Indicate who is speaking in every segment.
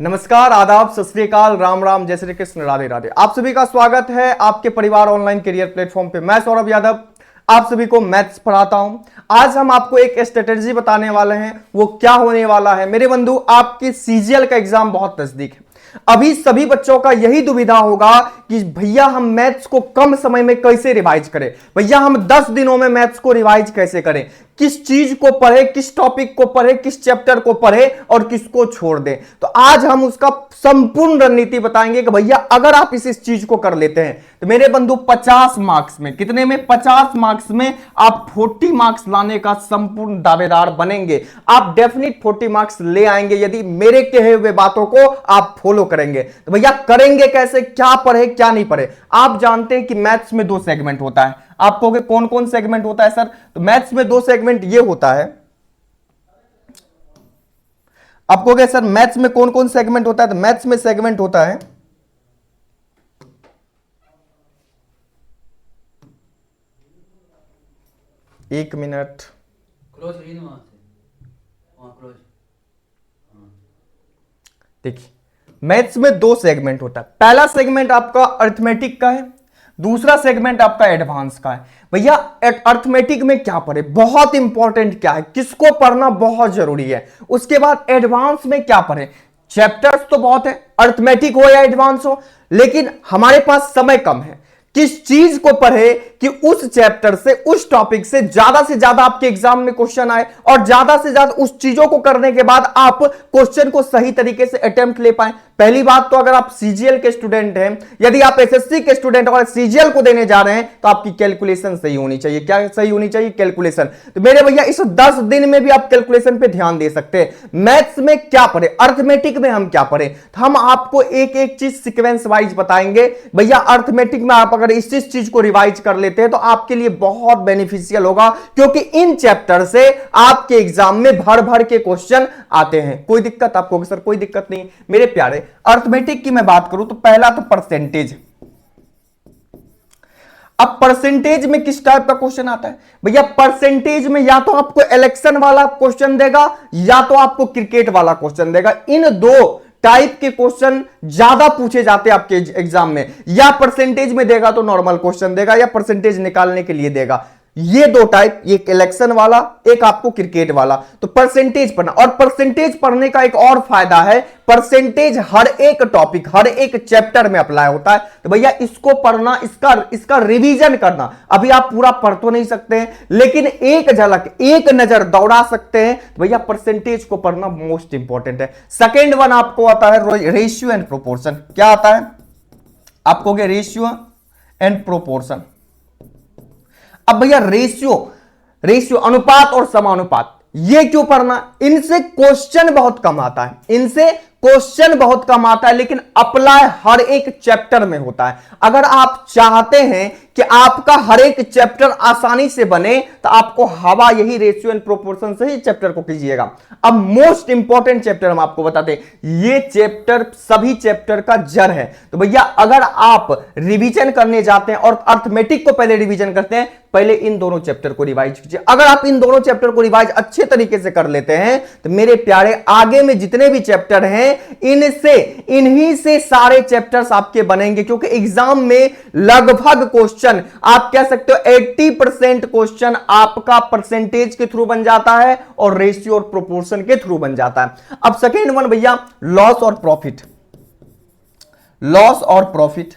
Speaker 1: नमस्कार, आदाब, सत श्री अकाल, राम राम, जय श्री कृष्ण, राधे राधे। आप सभी का स्वागत है आपके परिवार ऑनलाइन करियर प्लेटफॉर्म पे। मैं सौरभ यादव आप सभी को मैथ्स पढ़ाता हूं। आज हम आपको एक स्ट्रेटेजी बताने वाले हैं। वो क्या होने वाला है मेरे बंधु, आपके सीजीएल का एग्जाम बहुत नजदीक है। अभी सभी बच्चों का यही दुविधा होगा कि भैया हम मैथ्स को कम समय में कैसे रिवाइज करें, भैया हम 10 दिनों में मैथ्स को रिवाइज कैसे करें, किस चीज को पढ़े, किस टॉपिक को पढ़े, किस चैप्टर को पढ़े और किसको छोड़ दें। तो आज हम उसका संपूर्ण रणनीति बताएंगे कि भैया अगर आप इस चीज को कर लेते हैं तो मेरे बंधु 50 मार्क्स में, कितने में, 50 मार्क्स में आप 40 मार्क्स लाने का संपूर्ण दावेदार बनेंगे। आप डेफिनेट 40 मार्क्स ले आएंगे यदि मेरे कहे हुए बातों को आप फॉलो करेंगे। तो भैया करेंगे कैसे, क्या पढ़े क्या नहीं पढ़े। आप जानते हैं कि मैथ्स में 2 सेगमेंट होता है। आप कहोगे कौन कौन सेगमेंट होता है सर, तो मैथ्स में 2 सेगमेंट ये होता है। आप कहोगे सर मैथ्स में कौन कौन सेगमेंट होता है, तो मैथ्स में सेगमेंट होता है, एक मिनट, देखिए मैथ्स में 2 सेगमेंट होता है। पहला सेगमेंट आपका अर्थमेटिक का है, दूसरा सेगमेंट आपका एडवांस का है। भैया अर्थमेटिक में क्या पढ़े, बहुत इंपॉर्टेंट क्या है, किसको पढ़ना बहुत जरूरी है। उसके बाद एडवांस में क्या पढ़े, चैप्टर्स तो बहुत है, अर्थमेटिक हो या एडवांस हो, लेकिन हमारे पास समय कम है। किस चीज को पढ़े कि उस चैप्टर से, उस टॉपिक से ज्यादा आपके एग्जाम में क्वेश्चन आए और ज्यादा से ज्यादा उस चीजों को करने के बाद आप क्वेश्चन को सही तरीके से अटेम्प्ट ले पाए। पहली बात तो अगर आप सीजीएल के स्टूडेंट हैं, यदि आप एसएससी के स्टूडेंट और सीजीएल को देने जा रहे हैं तो आपकी कैलकुलेशन सही होनी चाहिए। क्या सही होनी चाहिए, कैलकुलेशन। तो मेरे भैया इस 10 दिन में भी आप कैलकुलेशन पे ध्यान दे सकते हैं। मैथ्स में क्या पढ़े, अर्थमेटिक में हम क्या पढ़े, हम आपको एक एक चीज सीक्वेंस वाइज बताएंगे। भैया अर्थमेटिक में आप अगर इस चीज को रिवाइज कर लेते हैं तो आपके लिए बहुत बेनिफिशियल होगा, क्योंकि इन चैप्टर से आपके एग्जाम में भर भर के क्वेश्चन आते हैं। कोई दिक्कत आपको सर, कोई दिक्कत नहीं मेरे प्यारे। अर्थमेटिक की मैं बात करूं तो पहला तो परसेंटेज। अब परसेंटेज में किस टाइप का क्वेश्चन आता है भैया, परसेंटेज में या तो आपको इलेक्शन वाला क्वेश्चन देगा या तो आपको क्रिकेट वाला क्वेश्चन देगा। इन 2 टाइप के क्वेश्चन ज्यादा पूछे जाते हैं आपके एग्जाम में। या परसेंटेज में देगा तो नॉर्मल क्वेश्चन देगा या परसेंटेज निकालने के लिए देगा। ये 2 टाइप, एक इलेक्शन वाला, एक आपको क्रिकेट वाला। तो परसेंटेज पढ़ना, और परसेंटेज पढ़ने का एक और फायदा है, परसेंटेज हर एक टॉपिक, हर एक चैप्टर में अप्लाई होता है। तो भैया इसको पढ़ना, इसका रिवीजन करना। अभी आप पूरा पढ़ तो नहीं सकते हैं, लेकिन एक झलक, एक नजर दौड़ा सकते हैं। तो भैया परसेंटेज को पढ़ना मोस्ट इंपॉर्टेंट है। सेकेंड वन आपको आता है रेशियो एंड प्रोपोर्शन। क्या आता है आपको, रेशियो एंड प्रोपोर्शन। अब भैया रेशियो अनुपात और समानुपात, ये क्यों पढ़ना, इनसे क्वेश्चन बहुत कम आता है, इनसे क्वेश्चन बहुत कम आता है, लेकिन अप्लाई हर एक चैप्टर में होता है। अगर आप चाहते हैं कि आपका हर एक चैप्टर आसानी से बने तो आपको हवा यही रेशियो एंड प्रोपोर्शन से ही चैप्टर को कीजिएगा। अब मोस्ट इंपॉर्टेंट चैप्टर हम आपको बताते हैं, ये चैप्टर सभी चैप्टर का जड़ है। तो भैया अगर आप रिवीजन करने जाते हैं और अर्थमेटिक को पहले रिवीजन करते हैं, पहले इन दोनों चैप्टर को रिवाइज कीजिए। अगर आप इन दोनों चैप्टर को रिवाइज अच्छे तरीके से कर लेते हैं तो मेरे प्यारे आगे में जितने भी चैप्टर हैं इन्हीं से सारे चैप्टर्स आपके बनेंगे, क्योंकि एग्जाम में लगभग क्वेश्चन, आप कह सकते हो 80% क्वेश्चन आपका परसेंटेज के थ्रू बन जाता है और रेशियो और प्रोपोर्शन के थ्रू बन जाता है। अब सेकेंड वन भैया लॉस और प्रॉफिट। लॉस और प्रॉफिट,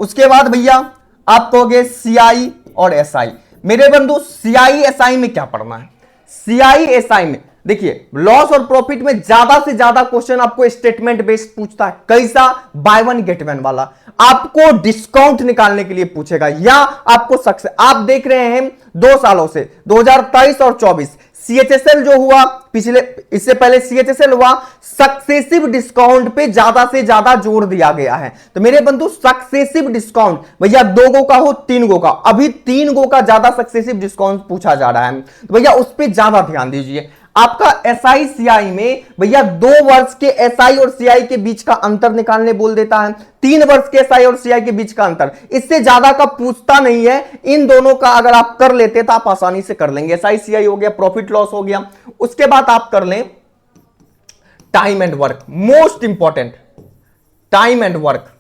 Speaker 1: उसके बाद भैया आप कहोगे सीआई और एसआई। मेरे बंधु सीआई एसआई में क्या पढ़ना है, सीआई एसआई में देखिए लॉस और प्रॉफिट में ज्यादा से ज्यादा क्वेश्चन आपको स्टेटमेंट बेस्ड पूछता है। कैसा, बाय वन गेट वन वाला, आपको डिस्काउंट निकालने के लिए पूछेगा या आपको सक्सेस। आप देख रहे हैं 2 सालों से 2023 और 24 सीएचएसएल जो हुआ पिछले, इससे पहले सीएचएसएल हुआ, सक्सेसिव डिस्काउंट पे ज्यादा से ज्यादा जोर दिया गया है। तो मेरे बंधु सक्सेसिव डिस्काउंट भैया 2 गो का हो 3 गो का, अभी 3 गो का ज्यादा सक्सेसिव डिस्काउंट पूछा जा रहा है। तो भैया उस पर ज्यादा ध्यान दीजिए। आपका एसआई सीआई में भैया 2 वर्ष के एसआई और सीआई के बीच का अंतर निकालने बोल देता है, 3 वर्ष के एसआई और सीआई के बीच का अंतर, इससे ज्यादा का पूछता नहीं है। इन दोनों का अगर आप कर लेते तो आप आसानी से कर लेंगे। एसआई सीआई हो गया, प्रॉफिट लॉस हो गया। उसके बाद आप कर लें time and work, most important time and work.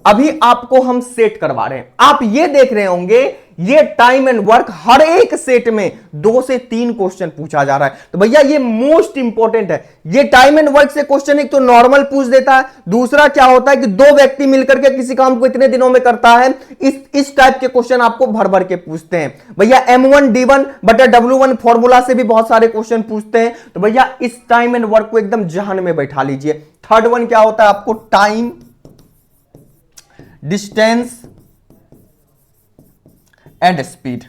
Speaker 1: अभी आपको हम सेट करवा रहे हैं, आप ये देख रहे होंगे ये टाइम एंड वर्क हर एक सेट में 2 से 3 क्वेश्चन पूछा जा रहा है। तो भैया ये मोस्ट इंपॉर्टेंट है। ये टाइम एंड वर्क से क्वेश्चन एक तो नॉर्मल पूछ देता है, दूसरा क्या होता है कि 2 व्यक्ति मिलकर के किसी काम को इतने दिनों में करता है, इस टाइप के क्वेश्चन आपको भर भर के पूछते हैं। भैया M1D1/W1 फॉर्मूला से भी बहुत सारे क्वेश्चन पूछते हैं। तो भैया इस टाइम एंड वर्क को एकदम जहन में बैठा लीजिए। थर्ड वन क्या होता है आपको, टाइम, डिस्टेंस एंड स्पीड।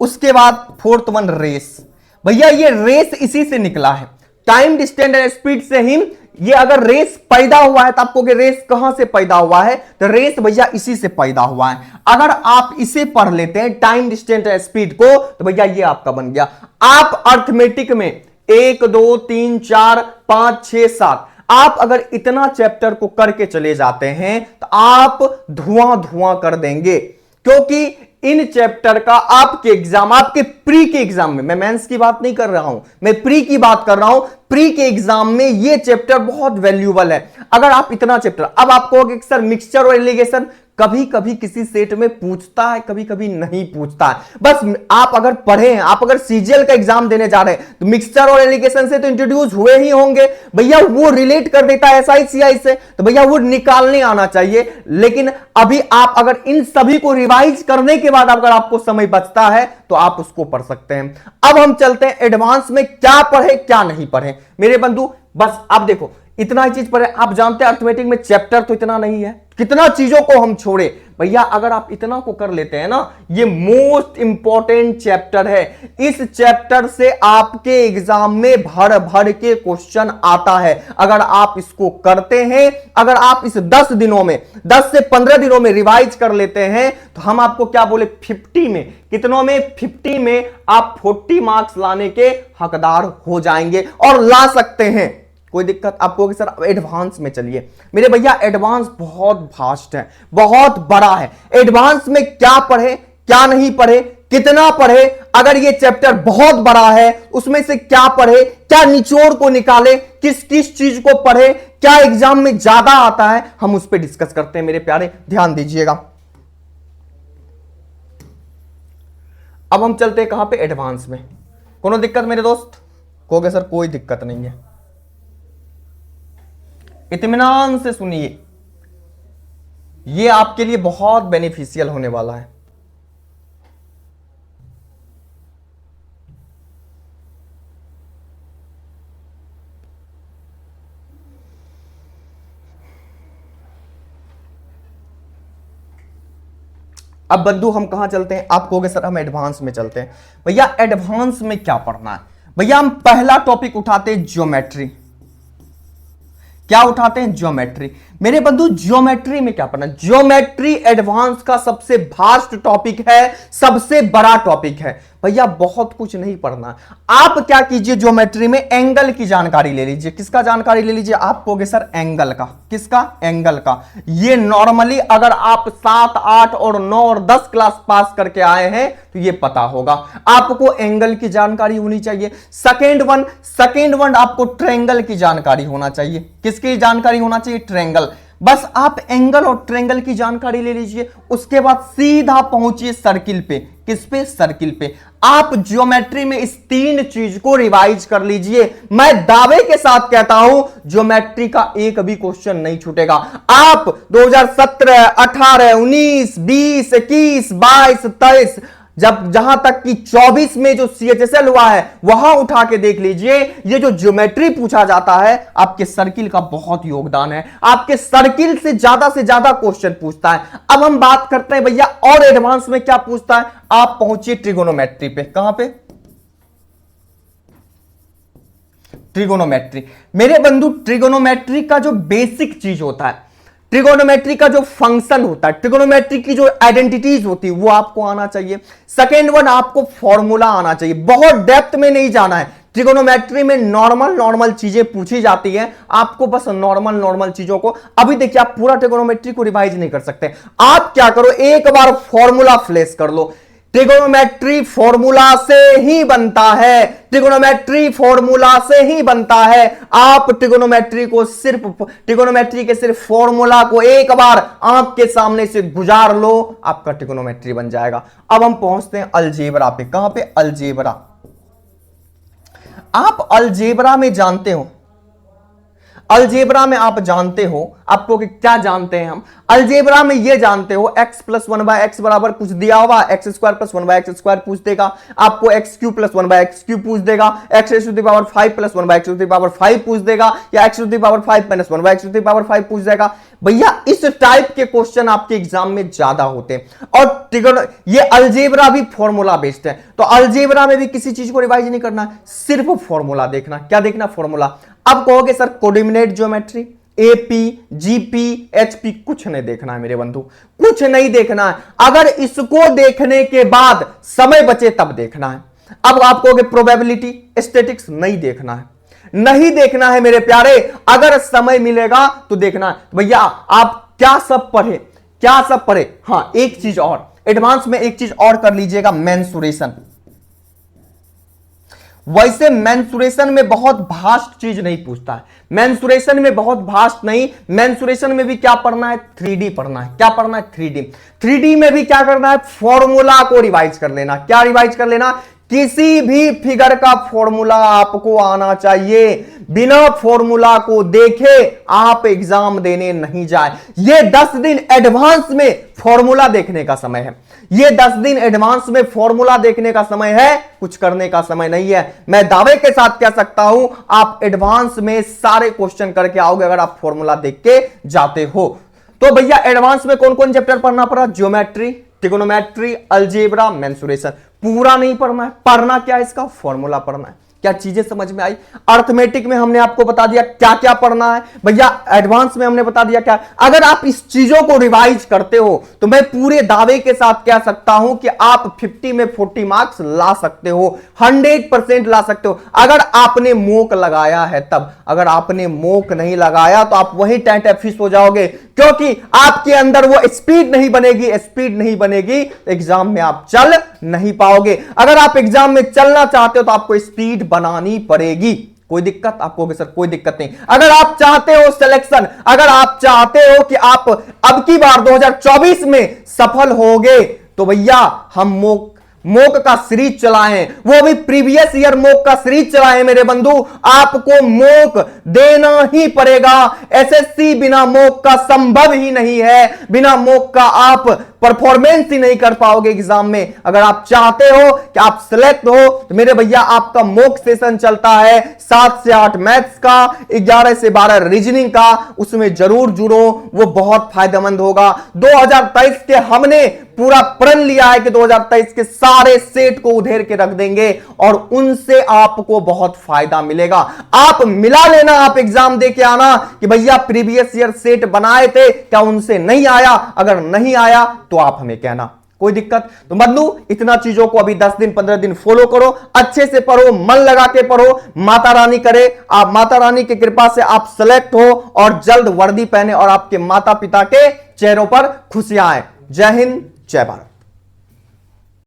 Speaker 1: उसके बाद फोर्थ वन रेस। भैया ये रेस इसी से निकला है, टाइम, डिस्टेंस एंड स्पीड से ही ये अगर रेस पैदा हुआ है तो आपको कि रेस कहां से पैदा हुआ है, तो रेस भैया इसी से पैदा हुआ है। अगर आप इसे पढ़ लेते हैं टाइम, डिस्टेंस एंड स्पीड को, तो भैया ये आपका बन गया। आप अर्थमेटिक में 1 2 3 4 5 6 7 आप अगर इतना चैप्टर को करके चले जाते हैं तो आप धुआं धुआं कर देंगे, क्योंकि इन चैप्टर का आपके एग्जाम, आपके प्री के एग्जाम में, मैं मेंस की बात नहीं कर रहा हूं, मैं प्री की बात कर रहा हूं, प्री के एग्जाम में ये चैप्टर बहुत वैल्यूबल है। अगर आप इतना चैप्टर, अब आपको सर मिक्सचर और एलिगेशन कभी कभी किसी सेट में पूछता है, कभी कभी नहीं पूछता है। बस आप अगर पढ़े हैं, आप अगर सीजीएल का एग्जाम देने जा रहे हैं तो मिक्सचर और एलिगेशन से तो इंट्रोड्यूस हुए ही होंगे, भैया वो रिलेट कर देता है SI/CI से, तो भैया वो निकालने आना चाहिए। लेकिन अभी आप अगर इन सभी को रिवाइज करने के बाद अगर आपको समय बचता है तो आप उसको पढ़ सकते हैं। अब हम चलते हैं एडवांस में, क्या पढ़े क्या नहीं पढ़े मेरे बंधु। बस आप देखो इतना ही चीज पढ़े। आप जानते हैं अर्थमेटिक में चैप्टर तो इतना नहीं है, कितना चीजों को हम छोड़े। भैया अगर आप इतना को कर लेते हैं ना, ये मोस्ट इंपॉर्टेंट चैप्टर है। इस चैप्टर से आपके एग्जाम में भर भर के क्वेश्चन आता है। अगर आप इसको करते हैं, अगर आप इस 10 दिनों में, 10 से 15 दिनों में रिवाइज कर लेते हैं, तो हम आपको क्या बोले, 50 में, कितनों में, 50 में आप 40 मार्क्स लाने के हकदार हो जाएंगे और ला सकते हैं। कोई दिक्कत आपको कि सर एडवांस में चलिए मेरे भैया, एडवांस बहुत वास्ट है, बहुत बड़ा है। एडवांस में क्या पढ़े क्या नहीं पढ़े, कितना पढ़े, अगर ये चैप्टर बहुत बड़ा है उसमें से क्या पढ़े, क्या निचोड़ को निकाले, किस किस चीज को पढ़े, क्या एग्जाम में ज्यादा आता है, हम उस पर डिस्कस करते हैं मेरे प्यारे, ध्यान दीजिएगा। अब हम चलते हैं कहां पे, एडवांस में। कोनो दिक्कत मेरे दोस्त? कहोगे सर कोई दिक्कत नहीं है, इत्मीनान से सुनिए, ये आपके लिए बहुत बेनिफिशियल होने वाला है। अब बंधु हम कहां चलते हैं? आप कहोगे सर हम एडवांस में चलते हैं। भैया एडवांस में क्या पढ़ना है? भैया हम पहला टॉपिक उठाते हैं ज्योमेट्री। क्या उठाते हैं? ज्योमेट्री। मेरे बंधु ज्योमेट्री में क्या पढ़ना? ज्योमेट्री एडवांस का सबसे वास्ट टॉपिक है, सबसे बड़ा टॉपिक है। भैया बहुत कुछ नहीं पढ़ना। आप क्या कीजिए, ज्योमेट्री में एंगल की जानकारी ले लीजिए। किसका जानकारी ले लीजिए? आप कहोगे सर एंगल का। किसका? एंगल का। ये नॉर्मली अगर आप 7, 8 और 9 और 10 क्लास पास करके आए हैं तो ये पता होगा, आपको एंगल की जानकारी होनी चाहिए। सेकेंड वन आपको ट्रायंगल की जानकारी होना चाहिए। किसकी जानकारी होना चाहिए? ट्रायंगल। बस आप एंगल और ट्रायंगल की जानकारी ले लीजिए, उसके बाद सीधा पहुंचिए सर्किल पे। किस पे? सर्किल पे। आप ज्योमेट्री में इस 3 चीज को रिवाइज कर लीजिए। मैं दावे के साथ कहता हूं ज्योमेट्री का एक भी क्वेश्चन नहीं छूटेगा। आप 2017, 18, 19, 20, 21, 22, 23, जब जहां तक कि 24 में जो CHSL हुआ है वहां उठा के देख लीजिए, ये जो ज्योमेट्री पूछा जाता है आपके सर्किल का बहुत योगदान है। आपके सर्किल से ज्यादा क्वेश्चन पूछता है। अब हम बात करते हैं भैया और एडवांस में क्या पूछता है। आप पहुंचिए ट्रिगोनोमेट्री पे। कहां पे? ट्रिगोनोमेट्री। मेरे बंधु ट्रिगोनोमेट्री का जो बेसिक चीज होता है, ट्रिगोनोमेट्री का जो फंक्शन होता है, ट्रिगोनोमेट्री की जो आइडेंटिटीज होती है वो आपको आना चाहिए। सेकेंड वन आपको फॉर्मूला आना चाहिए। बहुत डेप्थ में नहीं जाना है। ट्रिगोनोमेट्री में नॉर्मल चीजें पूछी जाती हैं, आपको बस नॉर्मल चीजों को, अभी देखिए आप पूरा ट्रिगोनोमेट्री को रिवाइज नहीं कर सकते। आप क्या करो, एक बार फॉर्मूला फ्लैश कर लो। ट्रिगोनोमेट्री फॉर्मूला से ही बनता है, ट्रिगोनोमेट्री फॉर्मूला से ही बनता है। आप ट्रिगोनोमेट्री के सिर्फ फॉर्मूला को एक बार आंख के सामने से गुजार लो, आपका ट्रिगोनोमेट्री बन जाएगा। अब हम पहुंचते हैं अलजेब्रा पे। कहां पे? अलजेब्रा। आप अलजेब्रा में जानते हो, अलजेब्रा में आप जानते हो, आपको कि क्या जानते हैं हम अलजेब्रा में? ये जानते हो x प्लस 1/x बराबर कुछ दिया हुआ, x स्क्वायर प्लस 1/x² पूछ देगा, आपको x³ प्लस 1/x³ पूछ देगा, x⁵ प्लस 1/x5 पूछ देगा, या x⁵ माइनस 1/x5 पूछ देगा। भैया इस टाइप के क्वेश्चन आपके एग्जाम में ज्यादा होते हैं। और ये अलजेब्रा भी फॉर्मूला बेस्ड है, तो अलजेब्रा में भी किसी चीज को रिवाइज नहीं करना है, सिर्फ फॉर्मूला देखना। क्या देखना? फॉर्मूला। अब कहोगे sir coordinate geometry, AP, GP, HP, कुछ नहीं देखना है मेरे बंधु, कुछ नहीं देखना है। अगर इसको देखने के बाद समय बचे तब देखना है। अब आप कहोगे प्रोबेबिलिटी, स्टैटिक्स, नहीं देखना है, नहीं देखना है मेरे प्यारे। अगर समय मिलेगा तो देखना है। भैया आप क्या सब पढ़े, क्या सब पढ़े? हां, एक चीज और एडवांस में एक चीज और कर लीजिएगा, मेंसुरेशन। वैसे मेंसुरेशन में बहुत भास्ट चीज नहीं पूछता है, मेंसुरेशन में बहुत भास्ट नहीं, मेंसुरेशन में भी क्या पढ़ना है? 3D पढ़ना है। क्या पढ़ना है? 3D। 3D में भी क्या करना है? फॉर्मूला को रिवाइज कर लेना। क्या रिवाइज कर लेना? किसी भी फिगर का फॉर्मूला आपको आना चाहिए। बिना फॉर्मूला को देखे आप एग्जाम देने नहीं जाए। ये 10 दिन एडवांस में फॉर्मूला देखने का समय है, ये 10 दिन एडवांस में फॉर्मूला देखने का समय है, कुछ करने का समय नहीं है। मैं दावे के साथ कह सकता हूं आप एडवांस में सारे क्वेश्चन करके आओगे अगर आप फॉर्मूला देख के जाते हो। तो भैया एडवांस में कौन कौन चैप्टर पढ़ना पड़ा? Geometry, trigonometry, algebra, mensuration. पूरा नहीं पढ़ना है, पढ़ना क्या है? इसका फॉर्मूला पढ़ना है। क्या चीजें समझ में आई? अर्थमेटिक में हमने आपको बता दिया क्या क्या पढ़ना है, भैया एडवांस में हमने बता दिया क्या। अगर आप इस चीजों को रिवाइज करते हो तो मैं पूरे दावे के साथ कह सकता हूं कि आप 50 में 40 मार्क्स ला सकते हो, 100% ला सकते हो। अगर आपने मोक लगाया है तब, अगर आपने मोक नहीं लगाया तो आप वहीं टेंट फिश हो जाओगे, क्योंकि आपके अंदर वो स्पीड नहीं बनेगी, स्पीड नहीं बनेगी, एग्जाम में आप चल नहीं पाओगे। अगर आप एग्जाम में चलना चाहते हो तो आपको स्पीड बनानी पड़ेगी। कोई दिक्कत? आपको सर कोई दिक्कत नहीं। अगर आप चाहते हो सिलेक्शन, अगर आप चाहते हो कि आप अब की बार 2024 में सफल होगे तो भैया हम मोक का सीरीज चलाएं, वो भी प्रीवियस ईयर मोक का सीरीज चलाएं मेरे बंधु। आपको मोक देना ही पड़ेगा। एसएससी बिना मोक का संभव ही नहीं है, बिना मोक का आप परफॉर्मेंस ही नहीं कर पाओगे एग्जाम में। अगर आप चाहते हो कि आप सिलेक्ट हो तो मेरे भैया आपका मोक सेशन चलता है 7 से 8 मैथ्स का, 11 से 12 रीजनिंग का, उसमें जरूर जुड़ो, वो बहुत फायदेमंद होगा। 2023 के हमने पूरा प्रण लिया है कि 2023 के सारे सेट को उधेर के रख देंगे और उनसे आपको बहुत फायदा मिलेगा। आप मिला लेना, आप एग्जाम दे के आना कि भैया प्रीवियस ईयर सेट बनाए थे, क्या उनसे नहीं आया? अगर नहीं आया तो आप हमें कहना, कोई दिक्कत? तो बंधु इतना चीजों को अभी 10 दिन 15 दिन फॉलो करो, अच्छे से पढ़ो, मन लगा के पढ़ो, माता रानी करे, आप माता रानी की कृपा से आप सेलेक्ट हो और जल्द वर्दी पहने और आपके माता पिता के चेहरों पर खुशियां आए। जय हिंद, जय भारत।